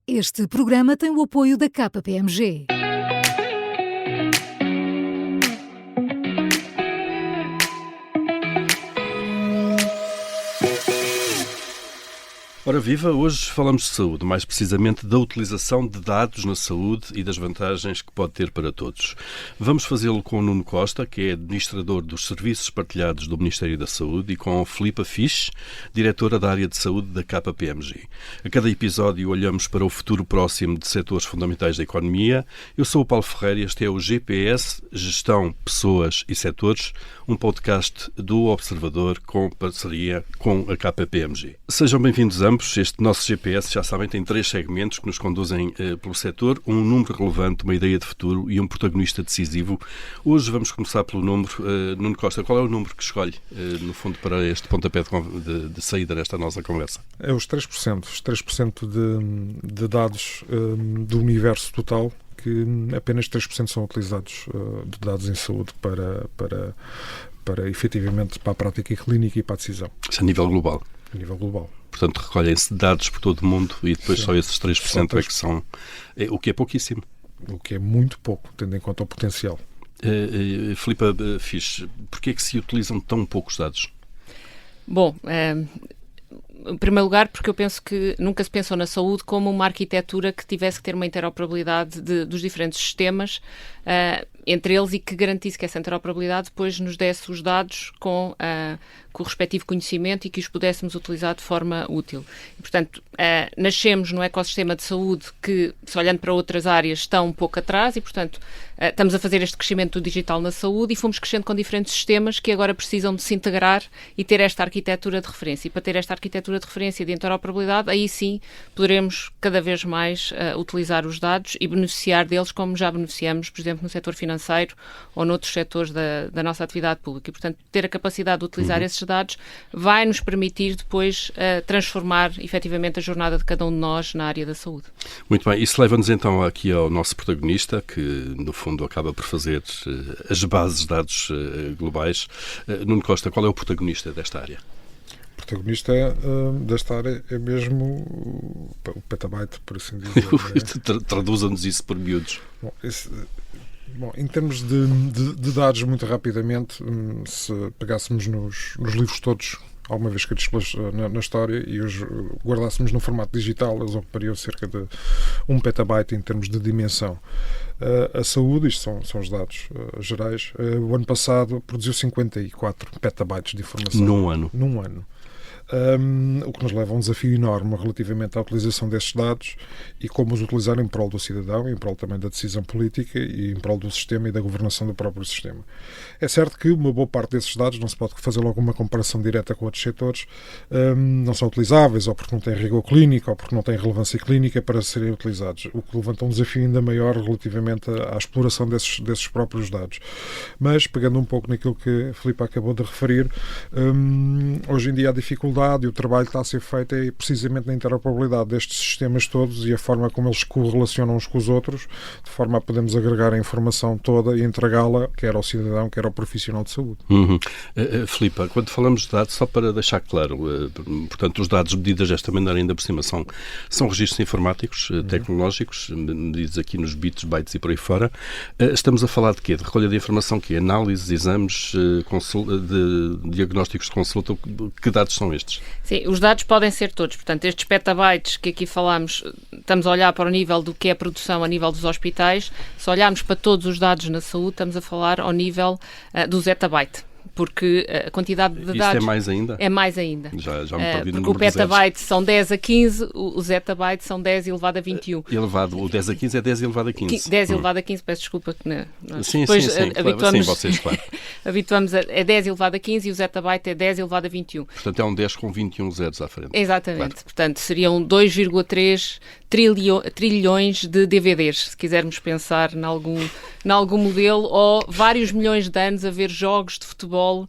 Este programa tem o apoio da KPMG. Ora viva, hoje falamos de saúde, mais precisamente da utilização de dados na saúde e das vantagens que pode ter para todos. Vamos fazê-lo com o Nuno Costa, que é administrador dos serviços partilhados do Ministério da Saúde, e com a Filipa Fisch, diretora da área de saúde da KPMG. A cada episódio olhamos para o futuro próximo de setores fundamentais da economia. Eu sou o Paulo Ferreira e este é o GPS, Gestão, Pessoas e Setores, um podcast do Observador com parceria com a KPMG. Sejam bem-vindos ambos. Este nosso GPS, já sabem, tem 3 segmentos que nos conduzem pelo setor, um número relevante, uma ideia de futuro e um protagonista decisivo. Hoje vamos começar pelo número. Nuno Costa, qual é o número que escolhe, no fundo, para este pontapé de saída desta nossa conversa? É os 3%. Os 3% de dados do universo total, que apenas 3% são utilizados de dados em saúde para efetivamente para a prática clínica e para a decisão. Isso a nível global? A nível global. Portanto, recolhem-se dados por todo o mundo e depois Sim. Só esses 3% é que são... o que é pouquíssimo. O que é muito pouco, tendo em conta o potencial. Filipa Fisch, porquê é que se utilizam tão poucos dados? Bom, em primeiro lugar, porque eu penso que nunca se pensou na saúde como uma arquitetura que tivesse que ter uma interoperabilidade dos diferentes sistemas entre eles, e que garantisse que essa interoperabilidade depois nos desse os dados com o respectivo conhecimento e que os pudéssemos utilizar de forma útil. E, portanto, nascemos num ecossistema de saúde que, se olhando para outras áreas, está um pouco atrás e, portanto, estamos a fazer este crescimento do digital na saúde e fomos crescendo com diferentes sistemas que agora precisam de se integrar e ter esta arquitetura de referência. E para ter esta arquitetura de referência e de interoperabilidade, aí sim poderemos cada vez mais utilizar os dados e beneficiar deles como já beneficiamos, por exemplo, no setor financeiro ou noutros setores da nossa atividade pública. E, portanto, ter a capacidade de utilizar esses dados vai nos permitir depois transformar efetivamente a jornada de cada um de nós na área da saúde. Muito bem, isso leva-nos então aqui ao nosso protagonista, que no fundo acaba por fazer as bases de dados globais. Nuno Costa, qual é o protagonista desta área? O protagonista desta área é mesmo o petabyte, por assim dizer. Traduza-nos isso por miúdos. Bom, em termos de dados, muito rapidamente, se pegássemos nos livros todos, alguma vez escritos na história, e os guardássemos no formato digital, eles ocupariam cerca de 1 petabyte em termos de dimensão. A saúde, isto são os dados gerais, o ano passado produziu 54 petabytes de informação. Num ano. O que nos leva a um desafio enorme relativamente à utilização desses dados e como os utilizar em prol do cidadão, em prol também da decisão política e em prol do sistema e da governação do próprio sistema. É certo que uma boa parte desses dados, não se pode fazer logo uma comparação direta com outros setores, não são utilizáveis, ou porque não têm rigor clínico, ou porque não têm relevância clínica para serem utilizados, o que levanta um desafio ainda maior relativamente à exploração desses próprios dados. Mas, pegando um pouco naquilo que a Filipa acabou de referir, hoje em dia a dificuldade e o trabalho que está a ser feito é precisamente na interoperabilidade destes sistemas todos e a forma como eles se correlacionam uns com os outros, de forma a podermos agregar a informação toda e entregá-la, quer ao cidadão, quer ao profissional de saúde. Filipa, quando falamos de dados, só para deixar claro, portanto, os dados medidos desta maneira, ainda por cima, são registros informáticos, tecnológicos, medidos aqui nos bits, bytes e por aí fora. Estamos a falar de quê? De recolha de informação, que é análise, exames, de diagnósticos de consulta. Que dados são estes? Sim, os dados podem ser todos. Portanto, estes petabytes que aqui falamos, estamos a olhar para o nível do que é a produção a nível dos hospitais. Se olharmos para todos os dados na saúde, estamos a falar ao nível do zettabyte. Porque a quantidade de dados... Isso é mais ainda? É mais ainda. Já me perdi no porque o petabyte são 10 a 15, o zettabyte são 10 elevado a 21. O 10 a 15 é 10 elevado a 15. 10 elevado a 15, peço desculpa. Que sim, habituamos, sim, vocês, claro. habituamos é 10 elevado a 15 e o zettabyte é 10 elevado a 21. Portanto, é um 10 com 21 zeros à frente. Exatamente. Claro. Portanto, seriam 2,3 trilhões de DVDs, se quisermos pensar em algum modelo, ou vários milhões de anos a ver jogos de futebol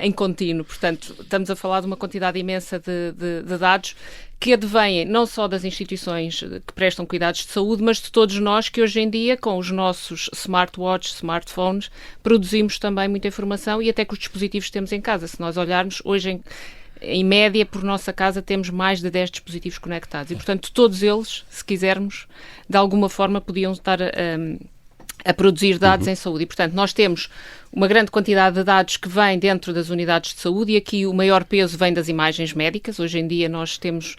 em contínuo. Portanto, estamos a falar de uma quantidade imensa de dados que advêm não só das instituições que prestam cuidados de saúde, mas de todos nós que hoje em dia, com os nossos smartwatches, smartphones, produzimos também muita informação e até com os dispositivos que temos em casa. Se nós olharmos, hoje em média, por nossa casa, temos mais de 10 dispositivos conectados. E, portanto, todos eles, se quisermos, de alguma forma, podiam estar a produzir dados em saúde. E, portanto, nós temos uma grande quantidade de dados que vem dentro das unidades de saúde e aqui o maior peso vem das imagens médicas. Hoje em dia nós temos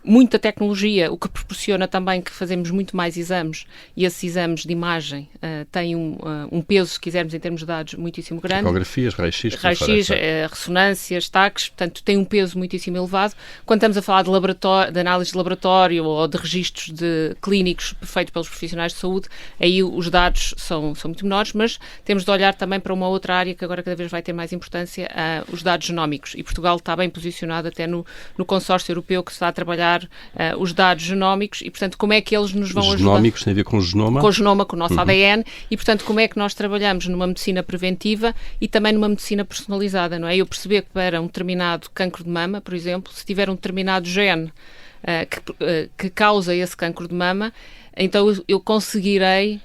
muita tecnologia, o que proporciona também que fazemos muito mais exames e esses exames de imagem têm um peso, se quisermos, em termos de dados, muitíssimo grande. Ecografias, raio-x, ressonâncias, taques, portanto tem um peso muitíssimo elevado. Quando estamos a falar de análise de laboratório ou de registros clínicos feitos pelos profissionais de saúde, aí os dados são muito menores, mas temos de olhar também para uma outra área que agora cada vez vai ter mais importância, os dados genómicos. E Portugal está bem posicionado até no consórcio europeu que está a trabalhar os dados genómicos e, portanto, como é que eles nos vão ajudar? Os genómicos têm a ver com o genoma? Com o genoma, com o nosso ADN e, portanto, como é que nós trabalhamos numa medicina preventiva e também numa medicina personalizada, não é? Eu perceber que para um determinado cancro de mama, por exemplo, se tiver um determinado gene que causa esse cancro de mama, então eu conseguirei,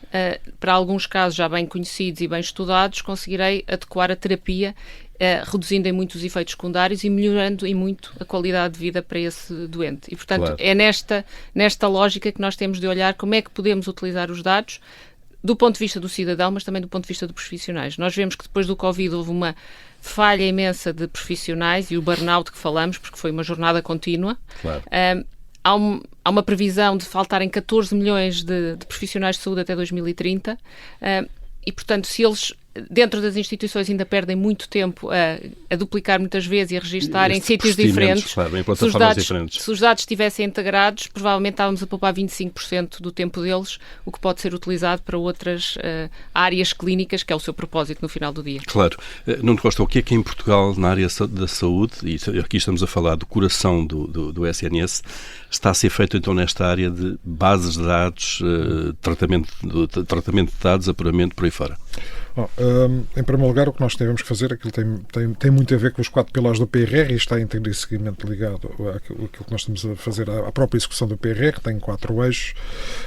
para alguns casos já bem conhecidos e bem estudados, conseguirei adequar a terapia, reduzindo em muito os efeitos secundários e melhorando em muito a qualidade de vida para esse doente. E, portanto, claro, é nesta lógica que nós temos de olhar como é que podemos utilizar os dados do ponto de vista do cidadão, mas também do ponto de vista dos profissionais. Nós vemos que depois do Covid houve uma falha imensa de profissionais e o burnout que falamos, porque foi uma jornada contínua. Claro. Há uma previsão de faltarem 14 milhões de profissionais de saúde até 2030 e, portanto, se eles dentro das instituições ainda perdem muito tempo a duplicar muitas vezes e a registar em sítios diferentes. Claro, em plataformas diferentes. Se os dados estivessem integrados, provavelmente estávamos a poupar 25% do tempo deles, o que pode ser utilizado para outras áreas clínicas, que é o seu propósito no final do dia. Claro. Nuno Costa, o que é em Portugal, na área da saúde, e aqui estamos a falar do coração do SNS, está a ser feito então nesta área de bases de dados, tratamento de dados, apuramento por aí fora? Bom, em primeiro lugar, o que nós temos que fazer, aquilo tem muito a ver com os 4 pilares do PRR e está intrinsecamente ligado àquilo que nós estamos a fazer à própria execução do PRR, tem 4 eixos.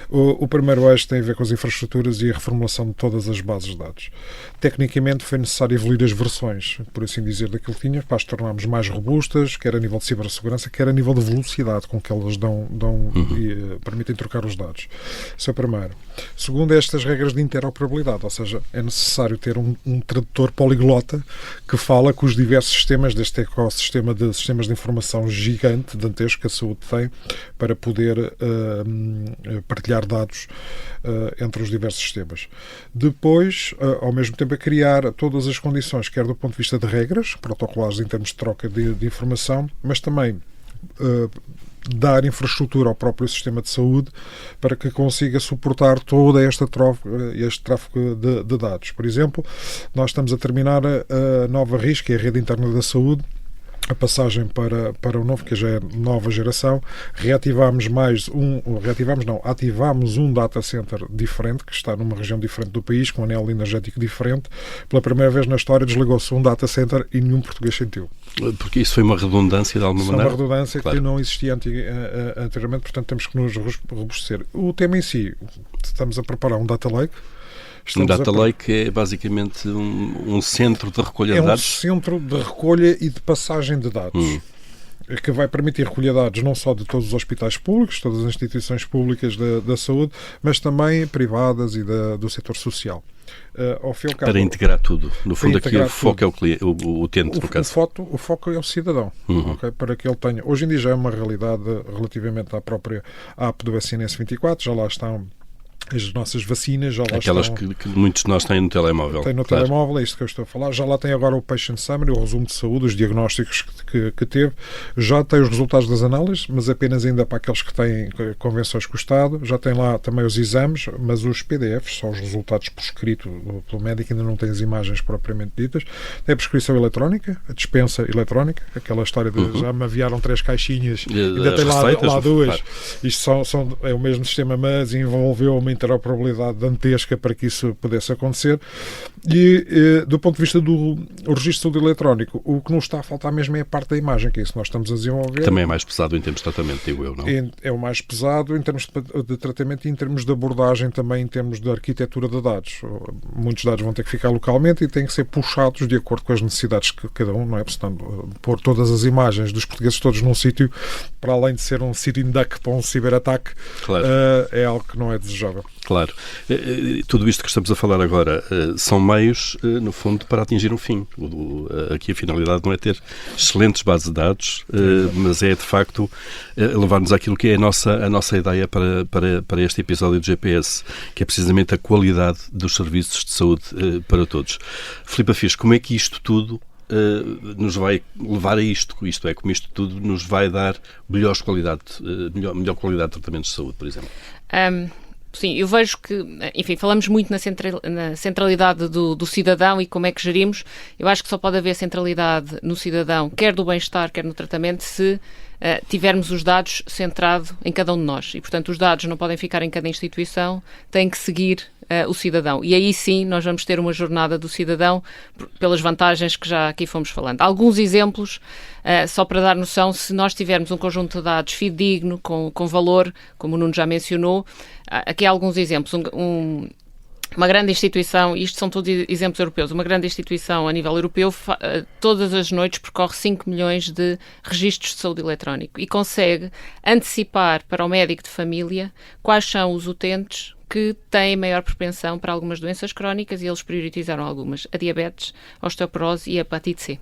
O primeiro eixo tem a ver com as infraestruturas e a reformulação de todas as bases de dados. Tecnicamente foi necessário evoluir as versões, por assim dizer, daquilo que tínhamos, para as tornarmos mais robustas, quer a nível de cibersegurança, quer a nível de velocidade com que elas e permitem trocar os dados. Isso é o primeiro. Segundo, estas regras de interoperabilidade, ou seja, é necessário ter um tradutor poliglota que fala com os diversos sistemas deste ecossistema de sistemas de informação gigante, dantesco, que a saúde tem, para poder partilhar dados entre os diversos sistemas. Depois, ao mesmo tempo, a criar todas as condições, quer do ponto de vista de regras, protocolares em termos de troca de informação, mas também dar infraestrutura ao próprio sistema de saúde para que consiga suportar toda este tráfego de dados. Por exemplo, nós estamos a terminar a nova RIS, que é a Rede Interna da Saúde, a passagem para o novo, que já é nova geração. Ativámos um data center diferente, que está numa região diferente do país, com um anel energético diferente. Pela primeira vez na história desligou-se um data center e nenhum português sentiu. Porque isso foi uma redundância de alguma maneira? É uma redundância, claro, que não existia anteriormente, portanto temos que nos robustecer. O tema em si, estamos a preparar um data lake. Um data lake é basicamente um centro de recolha de dados? É um centro de recolha e de passagem de dados. Que vai permitir recolher dados não só de todos os hospitais públicos, todas as instituições públicas da saúde, mas também privadas e do setor social. Para integrar tudo. No fundo, aqui o foco é o utente, no caso. O foco é o cidadão, okay? Para que ele tenha... Hoje em dia já é uma realidade relativamente à própria app do SNS 24, já lá estão as nossas vacinas, já lá aquelas estão... que muitos de nós têm no telemóvel. Tem no telemóvel, é isto que eu estou a falar. Já lá tem agora o Patient Summary, o resumo de saúde, os diagnósticos que teve. Já tem os resultados das análises, mas apenas ainda para aqueles que têm convenções com o Estado. Já tem lá também os exames, mas os PDFs, só os resultados por escrito pelo médico, ainda não tem as imagens propriamente ditas. Tem a prescrição eletrónica, a dispensa eletrónica, aquela história de já me enviaram 3 caixinhas, ainda tem lá 2. Claro. Isto é o mesmo sistema, mas envolveu uma interoperabilidade dantesca para que isso pudesse acontecer. E, do ponto de vista do registro de saúde eletrónico, o que nos está a faltar mesmo é a parte da imagem, que é isso que nós estamos a desenvolver. Também é mais pesado em termos de tratamento, digo eu, não? É o mais pesado em termos de tratamento e em termos de abordagem também, em termos de arquitetura de dados. Muitos dados vão ter que ficar localmente e têm que ser puxados de acordo com as necessidades que cada um, não é? Portanto, pôr todas as imagens dos portugueses todos num sítio, para além de ser um sitting duck para um ciberataque, claro. É algo que não é desejável. Claro. Tudo isto que estamos a falar agora são meios, no fundo, para atingir um fim. Aqui a finalidade não é ter excelentes bases de dados, mas é, de facto, levar-nos àquilo que é a nossa ideia para este episódio do GPS, que é precisamente a qualidade dos serviços de saúde para todos. Filipe Afis, como é que isto tudo nos vai levar a isto? Isto é, como isto tudo nos vai dar melhor qualidade de tratamentos de saúde, por exemplo? Sim, eu vejo que, enfim, falamos muito na centralidade do cidadão e como é que gerimos. Eu acho que só pode haver centralidade no cidadão, quer do bem-estar, quer no tratamento, se tivermos os dados centrados em cada um de nós. E, portanto, os dados não podem ficar em cada instituição, têm que seguir o cidadão. E aí sim nós vamos ter uma jornada do cidadão pelas vantagens que já aqui fomos falando. Alguns exemplos, só para dar noção, se nós tivermos um conjunto de dados fidedigno, com valor, como o Nuno já mencionou, aqui há alguns exemplos. Uma grande instituição, isto são todos exemplos europeus, uma grande instituição a nível europeu todas as noites percorre 5 milhões de registros de saúde eletrónico e consegue antecipar para o médico de família quais são os utentes que têm maior propensão para algumas doenças crónicas, e eles priorizaram algumas: a diabetes, a osteoporose e a hepatite C.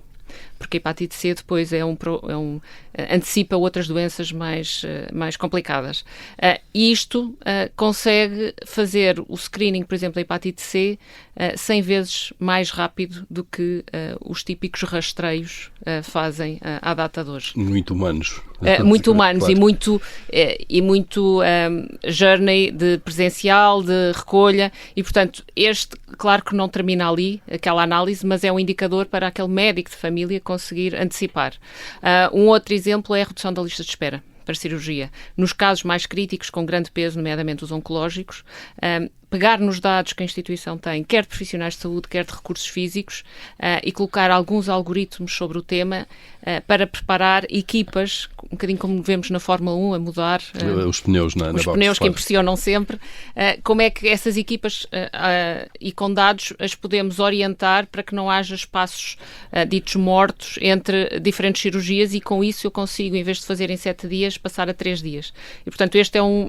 Porque a hepatite C depois antecipa outras doenças mais complicadas. Isto consegue fazer o screening, por exemplo, da hepatite C 100 vezes mais rápido do que os típicos rastreios fazem à data de hoje. Muito humanos. Muito humanos, claro. e muito journey de presencial, de recolha, e portanto claro que não termina ali aquela análise, mas é um indicador para aquele médico de família conseguir antecipar. Um outro exemplo é a redução da lista de espera para cirurgia. Nos casos mais críticos, com grande peso, nomeadamente os oncológicos, pegar nos dados que a instituição tem, quer de profissionais de saúde, quer de recursos físicos, e colocar alguns algoritmos sobre o tema para preparar equipas, um bocadinho como vemos na Fórmula 1, a mudar os pneus na os box, pneus, claro, que impressionam sempre, como é que essas equipas e com dados as podemos orientar para que não haja espaços ditos mortos entre diferentes cirurgias, e com isso eu consigo, em vez de fazer em 7 dias, passar a 3 dias. E portanto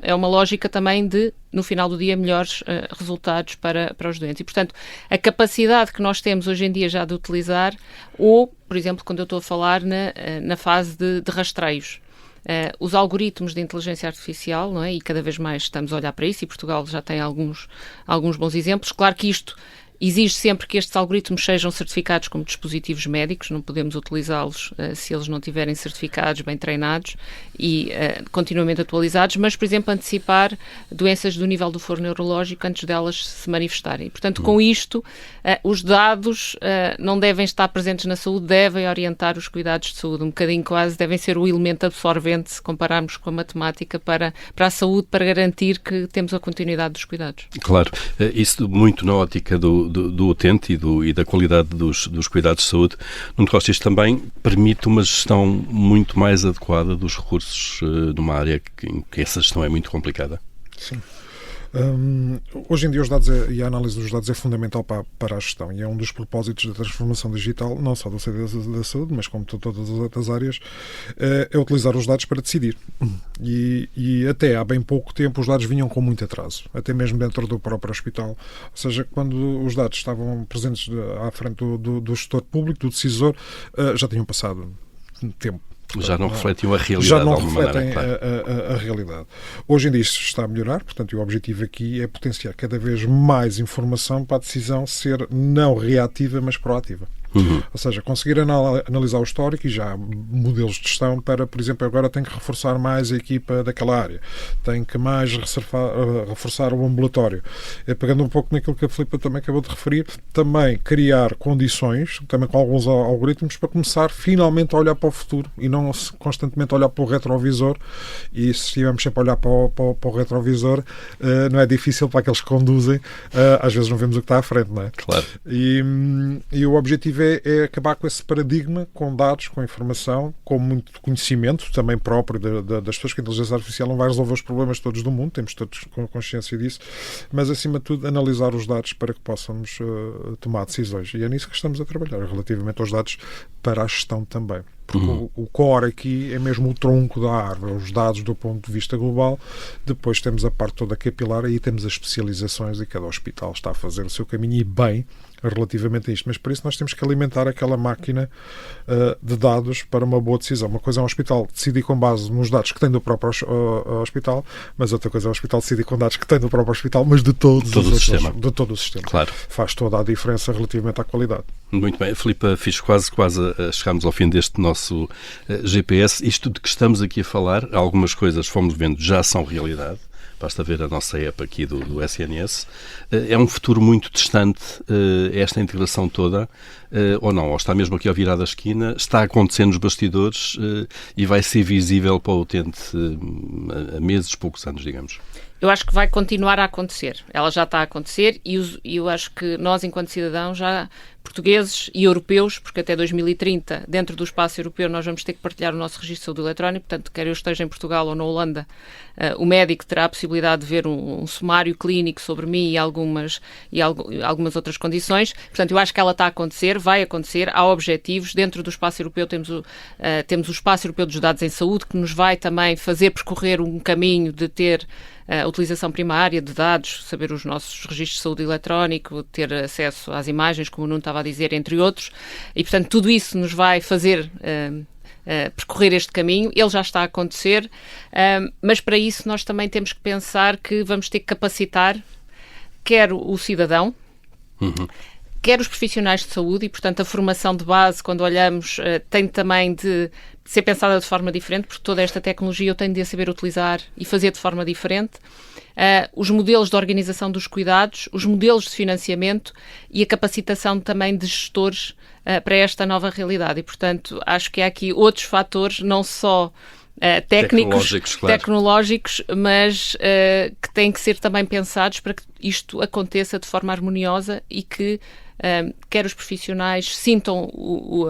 é uma lógica também de, no final do dia, melhores resultados para os doentes. E, portanto, a capacidade que nós temos hoje em dia já de utilizar, ou, por exemplo, quando eu estou a falar na fase de rastreios, os algoritmos de inteligência artificial, não é? E cada vez mais estamos a olhar para isso, e Portugal já tem alguns bons exemplos. Claro que isto exige sempre que estes algoritmos sejam certificados como dispositivos médicos, não podemos utilizá-los se eles não estiverem certificados, bem treinados e continuamente atualizados, mas, por exemplo, antecipar doenças do nível do foro neurológico antes delas se manifestarem. Portanto, com isto, os dados não devem estar presentes na saúde, devem orientar os cuidados de saúde, um bocadinho quase, devem ser o elemento absorvente, se compararmos com a matemática, para a saúde, para garantir que temos a continuidade dos cuidados. Claro, isso muito na ótica do utente e da qualidade dos cuidados de saúde. Nuno Costa, isto também permite uma gestão muito mais adequada dos recursos numa área em que essa gestão é muito complicada. Sim. Hoje em dia os dados e a análise dos dados é fundamental para a gestão, e é um dos propósitos da transformação digital, não só do CDS da saúde, mas como de todas as outras áreas, é utilizar os dados para decidir. E até há bem pouco tempo os dados vinham com muito atraso, até mesmo dentro do próprio hospital. Ou seja, quando os dados estavam presentes à frente do gestor público, do decisor, já tinham passado tempo. Já não refletem a realidade. Já não de alguma refletem maneira, claro. a realidade. Hoje em dia isto está a melhorar, portanto, o objetivo aqui é potenciar cada vez mais informação para a decisão ser não reativa, mas proativa. Ou seja, conseguir analisar o histórico e já modelos de gestão para, por exemplo, agora tem que reforçar mais a equipa daquela área, tem que mais reforçar o ambulatório. Pegando um pouco naquilo que a Filipa também acabou de referir, também criar condições, também com alguns algoritmos, para começar finalmente a olhar para o futuro e não constantemente olhar para o retrovisor. E se estivermos sempre a olhar para o retrovisor, não é difícil para aqueles que conduzem, às vezes não vemos o que está à frente, não é? Claro. E o objetivo é acabar com esse paradigma, com dados, com informação, com muito conhecimento também próprio das pessoas, que a inteligência artificial não vai resolver os problemas todos do mundo, temos todos consciência disso, mas acima de tudo analisar os dados para que possamos tomar decisões. E é nisso que estamos a trabalhar, relativamente aos dados para a gestão também. Porque o core aqui é mesmo o tronco da árvore, os dados do ponto de vista global. Depois temos a parte toda capilar, aí temos as especializações e cada hospital está a fazer o seu caminho e bem relativamente a isto. Mas para isso nós temos que alimentar aquela máquina de dados para uma boa decisão. Uma coisa é um hospital decidir com base nos dados que tem do próprio hospital, mas outra coisa é um hospital decidir com dados que tem do próprio hospital, mas de todo o sistema. Claro. Faz toda a diferença relativamente à qualidade. Muito bem. Filipa, fiz quase chegámos ao fim deste nosso GPS. Isto de que estamos aqui a falar, algumas coisas fomos vendo já são realidade. Basta ver a nossa app aqui do SNS. É um futuro muito distante esta integração toda, ou não? Ou está mesmo aqui ao virar da esquina, está a acontecer nos bastidores e vai ser visível para o utente a meses, poucos anos, digamos? Eu acho que vai continuar a acontecer. Ela já está a acontecer e eu acho que nós, enquanto cidadãos, já portugueses e europeus, porque até 2030, dentro do espaço europeu, nós vamos ter que partilhar o nosso registro de saúde eletrónico, portanto, quer eu esteja em Portugal ou na Holanda, o médico terá a possibilidade de ver um sumário clínico sobre mim e algumas outras condições. Portanto, eu acho que ela está a acontecer, vai acontecer, há objetivos. Dentro do espaço europeu temos o Espaço Europeu dos Dados em Saúde, que nos vai também fazer percorrer um caminho de ter a utilização primária de dados, saber os nossos registros de saúde eletrónico, ter acesso às imagens, como o Nuno estava a dizer, entre outros. E, portanto, tudo isso nos vai fazer percorrer este caminho. Ele já está a acontecer, mas para isso nós também temos que pensar que vamos ter que capacitar quer o cidadão, quer os profissionais de saúde e, portanto, a formação de base, quando olhamos, tem também de ser pensada de forma diferente, porque toda esta tecnologia eu tenho de saber utilizar e fazer de forma diferente. Os modelos de organização dos cuidados, os modelos de financiamento e a capacitação também de gestores para esta nova realidade. E, portanto, acho que há aqui outros fatores, não só tecnológicos, mas que têm que ser também pensados para que isto aconteça de forma harmoniosa e que quer os profissionais sintam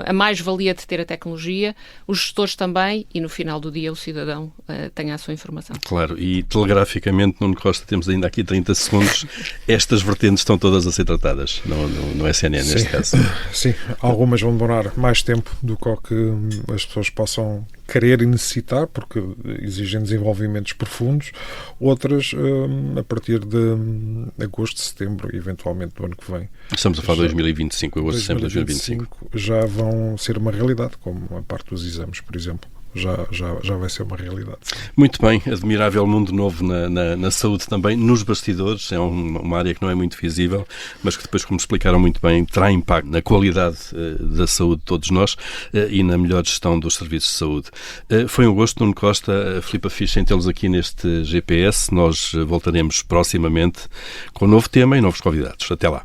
a mais-valia de ter a tecnologia, os gestores também e no final do dia o cidadão tenha a sua informação. Claro, e telegraficamente, Nuno Costa, temos ainda aqui 30 segundos, estas vertentes estão todas a ser tratadas no CNN neste caso. Sim, algumas vão demorar mais tempo do que o que as pessoas possam querer e necessitar, porque exigem desenvolvimentos profundos, outras a partir de agosto, setembro, eventualmente do ano que vem. Estamos a falar de 2025, agosto, setembro de 2025. Já vão ser uma realidade, como a parte dos exames, por exemplo. Já vai ser uma realidade. Muito bem, admirável mundo novo na saúde também, nos bastidores, é uma área que não é muito visível, mas que depois, como explicaram muito bem, terá impacto na qualidade da saúde de todos nós e na melhor gestão dos serviços de saúde. Foi um gosto, Nuno Costa, Filipa Fisch, em tê-los aqui neste GPS. Nós voltaremos proximamente com um novo tema e novos convidados. Até lá.